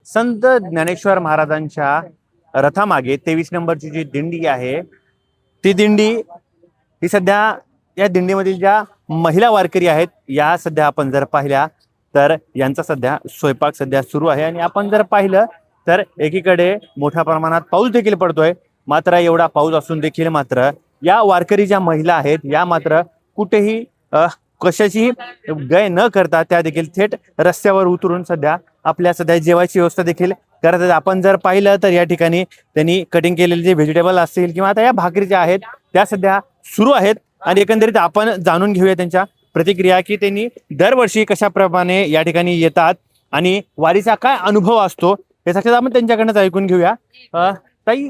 संत ज्ञानेश्वर महाराजांच्या रथामागे 23 नंबरची जी दिंडी आहे ती दिंडी ही सध्या या दिंडीमधील ज्या महिला वारकरी आहेत या सध्या आपण जर पाहिल्या तर यांचा सध्या स्वयंपाक सध्या सुरू आहे आणि आपण जर पाहिलं तर एकीकडे मोठ्या प्रमाणात पाऊस देखील पडतोय। मात्र एवढा पाऊस असून देखील मात्र या वारकरी ज्या महिला आहेत या मात्र कुठेही कशाची गय न करता त्या देखील थेट रस्त्यावर उतरून सध्या आपल्या सध्या जेवायची व्यवस्था देखील करत आहेत। आपण जर पाहिलं तर या ठिकाणी त्यांनी कटिंग केलेले जे व्हेजिटेबल असतील किंवा आता या भाकरी ज्या आहेत त्या सध्या सुरू आहेत आणि एकंदरीत आपण जाणून घेऊया त्यांच्या प्रतिक्रिया की त्यांनी दरवर्षी कशाप्रमाणे या ठिकाणी येतात आणि वारीचा काय अनुभव असतो हे सगळं आपण त्यांच्याकडनंच ऐकून घेऊया। ताई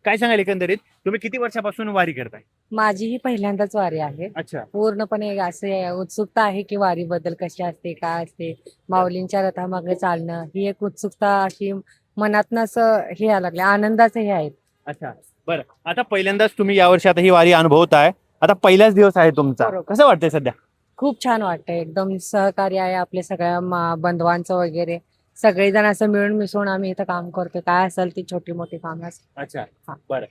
काय सांगाल एकंदरीत तुम्ही किती वर्षापासून वारी करताय? माझी ही पहिल्यांदाच वारी आहे। अच्छा, पूर्णपणे असे उत्सुकता आहे की वारी बद्दल कशी असते काय असते, माऊलींच्या रथामागे चालणं ही एक उत्सुकता अशी मनातनं असं हे यायला लागले, आनंदाचं हे आहे। अच्छा, बरं आता पहिल्यांदाच तुम्ही यावर्षी आता ही वारी अनुभवताय, आता पहिलाच दिवस आहे तुमचा, बरोबर. कसं वाटतंय सध्या? खूप छान वाटतंय, एकदम सहकार्य आहे आपल्या सगळ्या बंधवांचं वगैरे, सगळेजण असं मिळून मिसळून आम्ही इथं काम करतो, काय असेल ती छोटी मोठी कामं अच्छा, हा. बरं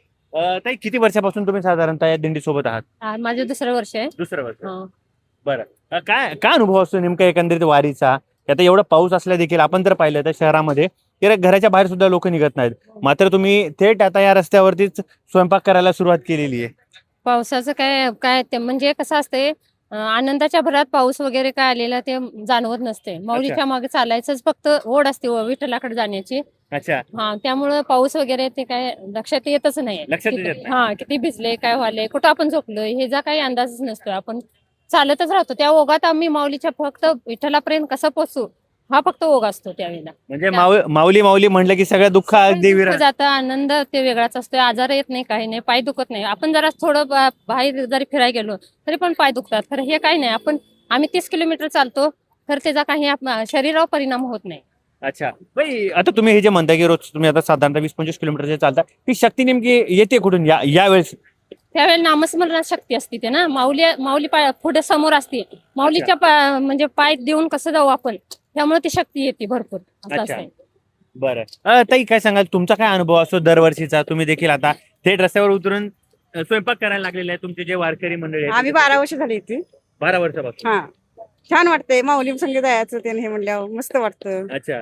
ताई किती वर्षापासून तुम्ही साधारणतः या दिंडी सोबत आहात? माझं दुसरं वर्ष आहे. दुसरं वर्ष। हं. बरं काय काय अनुभव असतो नेमका एकंदरीत वारीचा? आता एवढा पाऊस असला देखील आपण जर पाहिलं तर शहरामध्ये तर घराच्या बाहेर सुद्धा लोक निघत नाहीत, मात्र तुम्ही थेट आता या रस्त्यावरतीच स्वयंपाक करायला सुरुवात केलेली आहे। पावसाचं काय काय ते म्हणजे कसं असते, आनंदाच्या भरात पाऊस वगैरे काय आलेला ते जाणवत नसते। माऊलीच्या मागे चालायचंच फक्त ओढ असते विठ्ठलाकडे जाण्याची। अच्छा, हा, त्यामुळे पाऊस वगैरे ते काय लक्षात येतच नाही। लक्षात येत नाही. हा, किती भिजले काय व्हायले कुठं आपण झोपलोय हे जा काही अंदाजच नसतो, आपण चालतच राहतो। त्या ओघात आम्ही माऊलीच्या फक्त विठ्ठलापर्यंत कसं पोहोचू हा फक्त ओघ असतो त्यावेळेला। म्हणजे माऊली माऊली म्हणलं की सगळं दुःख अगदी विरळ जातं, आनंद ते वेगळाच असतो, आजार येत नाही काही नाही, पाय दुखत नाही। आपण जरा थोडं बाहेर जरी फिरायला गेलो तरी पण पाय दुखतात, खरं हे काही नाही। आम्ही 30 किलोमीटर चालतो तर त्याचा काही शरीरावर परिणाम होत नाही। अच्छा, बाई आता तुम्ही हे जे म्हणता की रोज तुम्ही आता साधारणतः 20-25 किलोमीटर चालता, ती शक्ती नेमकी येते कुठून या वेळेस? त्यावेळेला नामस्मरणात शक्ती असते ते ना, माऊली पुढे समोर असते, माऊलीच्या म्हणजे पाय देऊन कसं जाऊ आपण, त्यामुळे ती शक्ती येते भरपूर असं अच्छा, असते। बरं ताई काय सांगाल तुमचा काय अनुभव असतो दरवर्षीचा? तुम्ही देखील आता थेट रस्त्यावर उतरून स्वयंपाक करायला लागलेले आहे, तुमचे जे वारकरी मंडळी आहेत आम्ही 12 वर्ष झाली इथे। 12 वर्षापासून। हा, छान वाटतंय माऊली संग जायचं ते हे म्हणल्यावर मस्त वाटतं। अच्छा,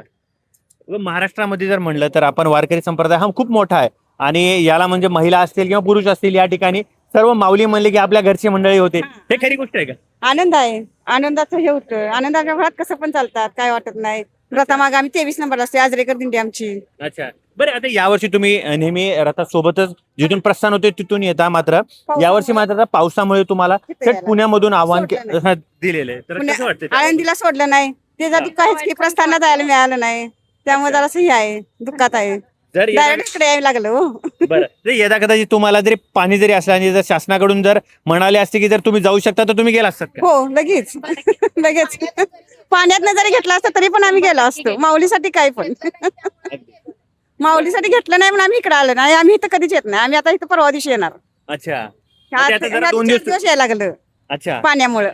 महाराष्ट्रामध्ये जर म्हणलं तर आपण वारकरी संप्रदाय हा खूप मोठा आहे आणि याला म्हणजे महिला असतील किंवा पुरुष असतील या ठिकाणी सर्व माऊली म्हणले की आपल्या घरची मंडळी होते, हे खरी गोष्ट आहे का? आनंद आहे, आनंदाचं हे होतं, आनंदाच्या भरात कसं पण चालतात, काय वाटत नाही। रथामागे आम्ही 23 नंबर असते, आजरेकर दिंडी आमची। अच्छा, बरं आता यावर्षी तुम्ही नेहमी रथासोबतच जिथून प्रस्थान होते तिथून येता, मात्र यावर्षी मात्र पावसामुळे तुम्हाला थेट पुण्यामधून आव्हान दिलेलं आहे, तर कसं वाटतं? आळंदीला सोडलं नाही, त्याच्यासाठी काहीच की प्रस्थानाला जायला मिळालं नाही, त्यामुळे जरा हे आहे, दुःखात आहे, जर डायरेक्ट इकडे यायला लागलं हो। बरं जर यदा कदाचित तुम्हाला जरी पाणी जरी असलं आणि जर शासनाकडून जर म्हणाले असते की जर तुम्ही जाऊ शकता तर तुम्ही गेला असतात का? हो, लगेच लगेच पाण्यात जरी घेतला असतं तरी पण आम्ही गेलो असतो, माऊलीसाठी काय पण माऊलीसाठी घेतलं नाही पण आम्ही इकडे आलो नाही, आम्ही इथं कधीच येत नाही, आम्ही आता इथं परवा दिवशी येणार। अच्छा, ह्या- आता जरा ह्या 2 दिवस दिवस यायला लागलं अच्छा, पाण्यामुळे,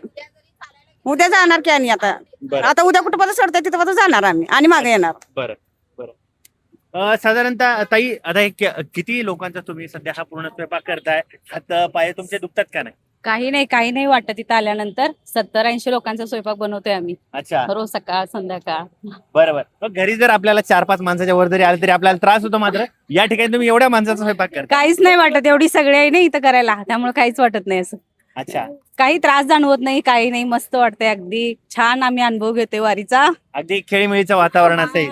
उद्या जाणार की आणि आता बरं आता उद्या कुठं पर्यंत सोडतंय तिथं पर्यंत जाणार आम्ही आणि मागे येणार। बरं बरं साधारणतः ताई आता किती लोकांचा तुम्ही सध्या हा पूर्ण स्वयंपाक करताय? हात पाय तुमचे दुखतात का नाही? काही नाही वाटत इथं आल्यानंतर। 70-80 लोकांचा स्वयंपाक बनवतोय आम्ही अच्छा, रोज सकाळ संध्याकाळ। बरोबर। मग घरी जर आपल्याला 4-5 माणसाच्या वर जरी आले तरी आपल्याला त्रास होतो, मात्र या ठिकाणी तुम्ही एवढ्या माणसाचा स्वयंपाक करता? काहीच नाही वाटत, एवढी सगळे आहे ना इथं करायला, त्यामुळे काहीच वाटत नाही असं, अच्छा, काही त्रास जाणवत नाही, काही नाही, मस्त वाटतंय, अगदी छान आम्ही अनुभव घेतोय वारीचा। अगदी खेळीमेळीचं वातावरण असेल,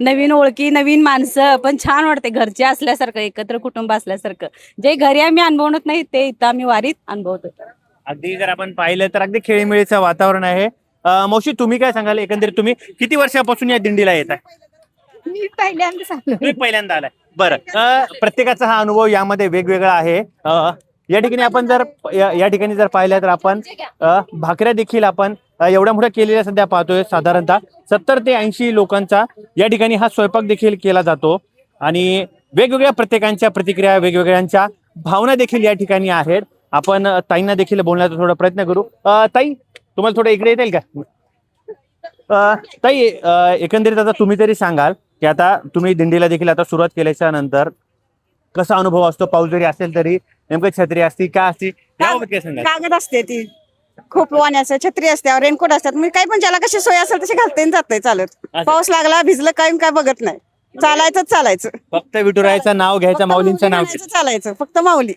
नवीन ओळखी, नवीन माणसं, पण छान वाटते, घरचे असल्यासारखं, एकत्र कुटुंब असल्यासारखं, जे घरी आम्ही अनुभवत नाही ते इथं आम्ही वारीत अनुभवतो। अगदी जर आपण पाहिलं तर अगदी खेळीमेळीचं वातावरण आहे। मावशी तुम्ही काय सांगाल एकंदरीत तुम्ही किती वर्षापासून या दिंडीला येत आहे? मी पहिल्यांदाच आलो। तुम्ही पहिल्यांदा आलाय, बरं प्रत्येकाचा हा अनुभव यामध्ये वेगवेगळा आहे। या ठिकाणी आपण जर या ठिकाणी जर पाहिलं तर आपण भाकऱ्या देखील आपण एवढ्या मोठ्या केलेल्या सध्या पाहतोय, साधारणतः 70 ते 80 लोकांचा या ठिकाणी हा स्वयंपाक देखील केला जातो आणि वेगवेगळ्या प्रत्येकांच्या प्रतिक्रिया वेगवेगळ्यांच्या भावना देखील या ठिकाणी आहेत। आपण ताईंना देखील बोलण्याचा थोडा प्रयत्न करू। ताई तुम्हाला थोडं इकडे येता येईल का? ताई एकंदरीत आता तुम्ही तरी सांगाल की आता तुम्ही दिंडीला देखील आता सुरुवात केल्याच्या नंतर कसा अनुभव असतो? पाऊस जरी असेल तरी नेमकं छत्री असती का असती याबाबत काय सांगाल? कागद असते ती खूप वाण्याचं, छत्री असते, रेनकोट असतात. मी काही पण ज्याला कशी सोय असेल तशी घालते आणि जाते चालत. असं. पाऊस लागला भिजलं काही काय बघत नाही, चालायचं. फक्त विठुरायाचं नाव घ्यायचं, फक्त माऊलींचं नाव म्हणायचं, चालायचं फक्त माऊली.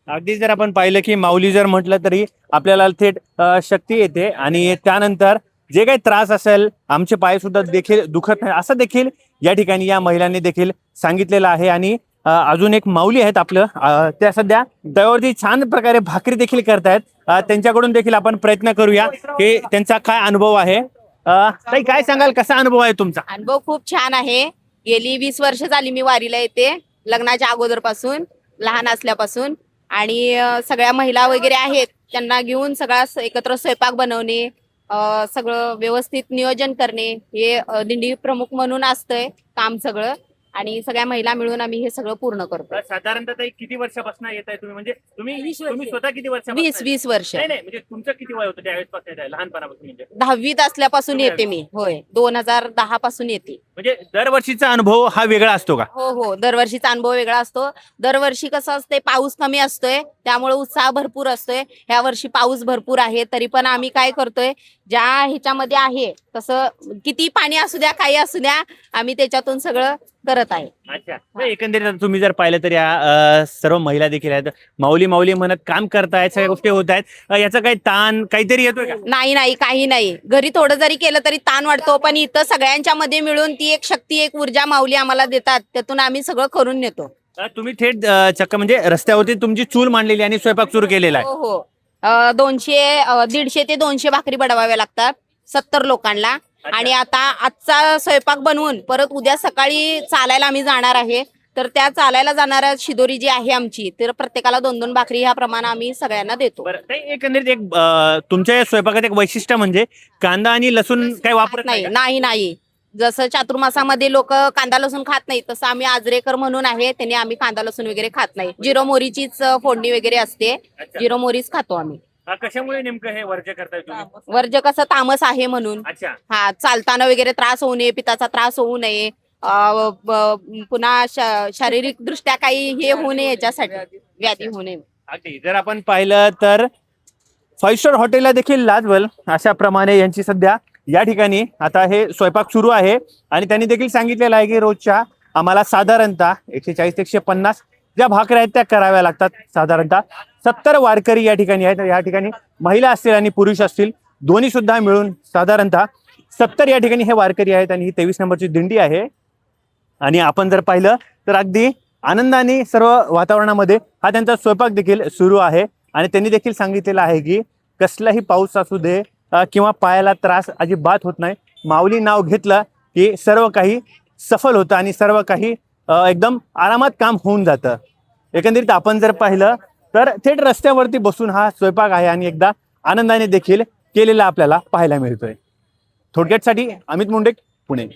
अगदी जर आपण पाहिलं की माऊली जर म्हटलं तरी आपल्याला थेट शक्ती येते आणि त्यानंतर जे काही त्रास असेल, आमचे पाय सुद्धा देखील दुखत नाही असं देखील या ठिकाणी या महिलांनी देखील सांगितलेलं आहे. आणि अजून एक माऊली आहेत आपलं, त्या सध्या तव्यावरती छान प्रकारे भाकरी देखील करतायत. त्यांच्याकडून देखील आपण प्रयत्न करूया की त्यांचा काय अनुभव आहे. ताई काय सांगाल, कसा अनुभव आहे तुमचा? अनुभव खूप छान आहे. गेली 20 वर्ष झाली मी वारीला येते, लग्नाच्या अगोदरपासून, लहान असल्यापासून. आणि सगळ्या महिला वगैरे आहेत, त्यांना घेऊन सगळा एकत्र स्वयंपाक बनवणे, सगळं व्यवस्थित नियोजन करणे हे दिंडी प्रमुख म्हणून असतंय काम सगळं. आणि सगळ्या महिला मिळून आम्ही हे सगळं पूर्ण करतो. साधारणतः ताई किती वर्षापासून येत आहे तुम्ही? म्हणजे तुम्ही स्वतः किती वर्ष? 20 वर्ष. नाही म्हणजे तुमचं किती वय होतं त्यावेळेस पासून येत आहे, लहानपणापासून? म्हणजे 10वीत असल्यापासून येते मी. होय, 2010 पासून येते. म्हणजे दरवर्षीचा अनुभव हा वेगळा असतो का? हो, दरवर्षीचा अनुभव वेगळा असतो. दरवर्षी कसं असते, पाऊस कमी असतोय त्यामुळे उत्साह भरपूर असतोय. ह्या वर्षी पाऊस भरपूर आहे, तरी पण आम्ही काय करतोय, ज्या ह्याच्यामध्ये आहे तसं किती पाणी असू द्या, काही असू द्या, आम्ही त्याच्यातून सगळं करत आहे. अच्छा, एकंदरीत तुम्ही जर पाहिलं तर या सर्व महिला देखील आहेत, माऊली माऊली म्हणत काम करतायत, सगळ्या गोष्टी होत आहेत. याचा काही ताण काहीतरी येतोय का? नाही, काही नाही. घरी थोडं जरी केलं तरी ताण वाटतो, पण इथं सगळ्यांच्या मध्ये मिळून ती एक शक्ती, एक ऊर्जा माऊली आम्हाला देतात, त्यातून आम्ही सगळं करून नेतो. तुम्ही थेट चक्क म्हणजे रस्त्यावरती तुमची चूल मांडलेली आणि स्वयंपाक सुरू केलेला आहे. हो. 150 ते 200 भाकरी बनवाव्या लागतात 70 लोकांना. आणि आता आजचा स्वयंपाक बनवून परत उद्या सकाळी चालायला आम्ही जाणार आहे. तर त्या चालायला जाणाऱ्या शिदोरी जी आहे आमची, तर प्रत्येकाला 2-2 भाकरी ह्या प्रमाणे आम्ही सगळ्यांना देतो. बरं, ताई, एकंदरीत एक तुमच्या या स्वयंपाकात एक वैशिष्ट्य म्हणजे कांदा आणि लसूण काही वापरत नाही का? नाही. जसं चातुर्मासामध्ये लोक कांदा लसूण खात नाही, तसं आम्ही आजरेकर म्हणून आहे, त्यांनी आम्ही कांदा लसूण वगैरे खात नाही. जिरो मोहरीचीच फोडणी वगैरे असते, अच्छा. जिरो मोहरीच खातो आम्ही. कशामुळे नेमकं हे वर्ज करताय तुम्ही? वर्ज कसं तामस आहे म्हणून. अच्छा. हा, चालताना वगैरे त्रास होऊ नये, पिताचा त्रास होऊ नये, पुन्हा शारीरिक दृष्ट्या काही हे होऊ नये, याच्यासाठी व्याधी होऊ नये. अगदी जर आपण पाहिलं तर 5 स्टार हॉटेलला देखील लाजवल अशा प्रमाणे यांची सध्या या ठिकाणी आता हे स्वयंपाक सुरू आहे. आणि त्यांनी देखील सांगितलेलं आहे की रोजच्या आम्हाला साधारणतः 140 ते 150 ज्या भाकऱ्या आहेत त्या कराव्या लागतात. साधारणतः 70 वारकरी या ठिकाणी आहेत. या ठिकाणी महिला असतील आणि पुरुष असतील दोन्ही सुद्धा मिळून साधारणतः 70 या ठिकाणी हे वारकरी आहेत. आणि ही 23 नंबरची दिंडी आहे. आणि आपण जर पाहिलं तर अगदी आनंदाने सर्व वातावरणामध्ये हा त्यांचा स्वयंपाक देखील सुरू आहे. आणि त्यांनी देखील सांगितलेलं आहे की कसलाही पाऊस असू दे किंवा पायाला त्रास अजिबात होत नाही. माऊली नाव घेतलं की सर्व काही सफल होतं आणि सर्व काही एकदम आरामात काम होऊन जातं. एकंदरीत आपण जर पाहिलं तर थेट रस्त्यावरती बसून हा स्वयंपाक आहे आणि एकदा आनंदाने देखील केलेला आपल्याला पाहायला मिळतोय. थोडक्यातसाठी अमित मुंडे, पुणे.